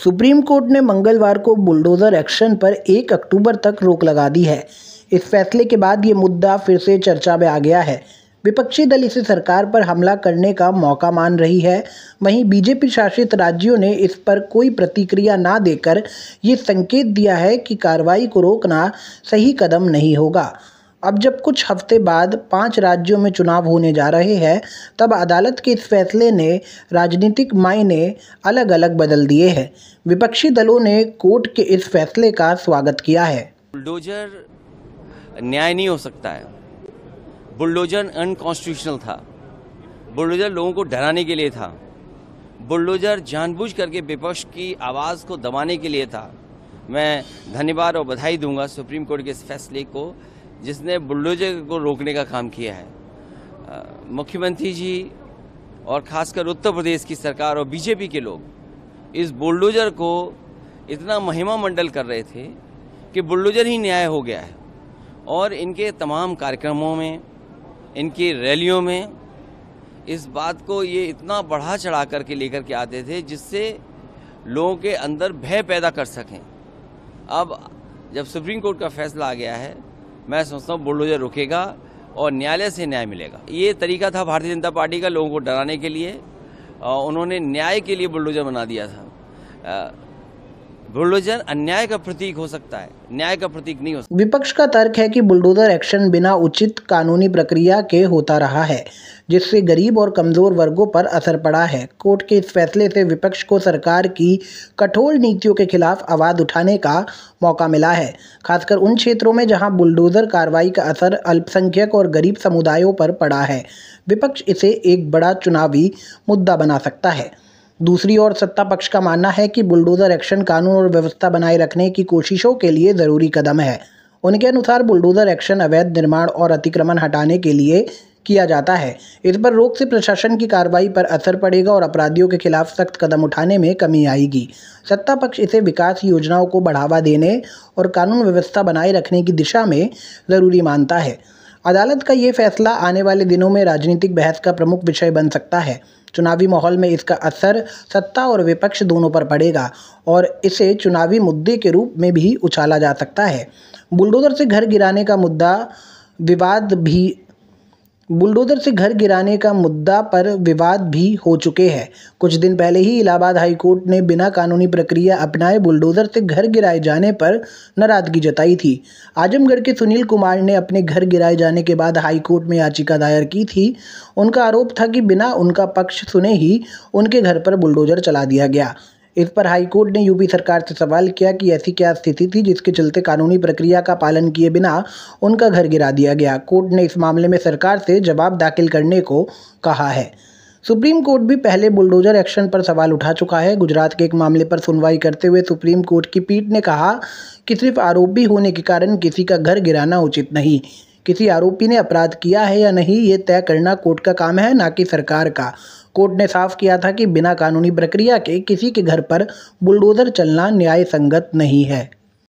Supreme court ने मंगलवार को बुलडोजर एक्शन पर 1 अक्टूबर तक रोक लगा दी है। इस फैसले के बाद ये मुद्दा फिर से चर्चा में आ गया है। विपक्षी दल इसे सरकार पर हमला करने का मौका मान रही है। वहीं बीजेपी शासित राज्यों ने इस पर कोई प्रतिक्रिया ना देकर ये संकेत दिया है कि कार्रवाई को रोकना सही कदम नहीं होगा। अब जब कुछ हफ्ते बाद 5 राज्यों में चुनाव होने जा रहे हैं, तब अदालत के इस फैसले ने राजनीतिक मायने अलग अलग बदल दिए हैं। विपक्षी दलों ने कोर्ट के इस फैसले का स्वागत किया है। बुलडोजर न्याय नहीं हो सकता है। बुलडोजर अनकॉन्स्टिट्यूशनल था। बुलडोजर लोगों को डराने के लिए था। बुलडोजर जानबूझ करके विपक्ष की आवाज़ को दबाने के लिए था। मैं धन्यवाद और बधाई दूंगा सुप्रीम कोर्ट के इस फैसले को, जिसने बुलडोजर को रोकने का काम किया है। मुख्यमंत्री जी और खासकर उत्तर प्रदेश की सरकार और बीजेपी के लोग इस बुलडोजर को इतना महिमा मंडल कर रहे थे कि बुलडोजर ही न्याय हो गया है। और इनके तमाम कार्यक्रमों में, इनकी रैलियों में इस बात को ये इतना बढ़ा चढ़ा करके लेकर के आते थे जिससे लोगों के अंदर भय पैदा कर सकें। अब जब सुप्रीम कोर्ट का फैसला आ गया है, मैं समझता हूँ बुलडोजर रुकेगा और न्यायालय से न्याय मिलेगा। ये तरीका था भारतीय जनता पार्टी का लोगों को डराने के लिए। उन्होंने न्याय के लिए बुलडोजर बना दिया था। बुलडोजर अन्याय का प्रतीक हो सकता है, न्याय का प्रतीक नहीं हो सकता। विपक्ष का तर्क है कि बुलडोजर एक्शन बिना उचित कानूनी प्रक्रिया के होता रहा है, जिससे गरीब और कमजोर वर्गों पर असर पड़ा है। कोर्ट के इस फैसले से विपक्ष को सरकार की कठोर नीतियों के खिलाफ आवाज उठाने का मौका मिला है, खासकर उन क्षेत्रों में जहां बुलडोजर कार्रवाई का असर अल्पसंख्यक और गरीब समुदायों पर पड़ा है। विपक्ष इसे एक बड़ा चुनावी मुद्दा बना सकता है। दूसरी ओर सत्ता पक्ष का मानना है कि बुलडोजर एक्शन कानून और व्यवस्था बनाए रखने की कोशिशों के लिए ज़रूरी कदम है। उनके अनुसार बुलडोजर एक्शन अवैध निर्माण और अतिक्रमण हटाने के लिए किया जाता है। इस पर रोक से प्रशासन की कार्रवाई पर असर पड़ेगा और अपराधियों के खिलाफ सख्त कदम उठाने में कमी आएगी। सत्ता पक्ष इसे विकास योजनाओं को बढ़ावा देने और कानून व्यवस्था बनाए रखने की दिशा में ज़रूरी मानता है। अदालत का ये फैसला आने वाले दिनों में राजनीतिक बहस का प्रमुख विषय बन सकता है। चुनावी माहौल में इसका असर सत्ता और विपक्ष दोनों पर पड़ेगा और इसे चुनावी मुद्दे के रूप में भी उछाला जा सकता है। बुलडोजर से घर गिराने का मुद्दा पर विवाद भी हो चुके हैं। कुछ दिन पहले ही इलाहाबाद हाई कोर्ट ने बिना कानूनी प्रक्रिया अपनाए बुलडोजर से घर गिराए जाने पर नाराजगी जताई थी। आजमगढ़ के सुनील कुमार ने अपने घर गिराए जाने के बाद हाई कोर्ट में याचिका दायर की थी। उनका आरोप था कि बिना उनका पक्ष सुने ही उनके घर पर बुलडोजर चला दिया गया। इस पर हाई कोर्ट ने यूपी सरकार से सवाल किया कि ऐसी क्या स्थिति थी जिसके चलते कानूनी प्रक्रिया का पालन किए बिना उनका घर गिरा दिया गया। कोर्ट ने इस मामले में सरकार से जवाब दाखिल करने को कहा है। सुप्रीम कोर्ट भी पहले बुलडोजर एक्शन पर सवाल उठा चुका है। गुजरात के एक मामले पर सुनवाई करते हुए सुप्रीम कोर्ट की पीठ ने कहा कि सिर्फ आरोपी होने के कारण किसी का घर गिराना उचित नहीं। किसी आरोपी ने अपराध किया है या नहीं, ये तय करना कोर्ट का काम है, ना कि सरकार का। कोर्ट ने साफ किया था कि बिना कानूनी प्रक्रिया के किसी के घर पर बुलडोजर चलना न्याय संगत नहीं है।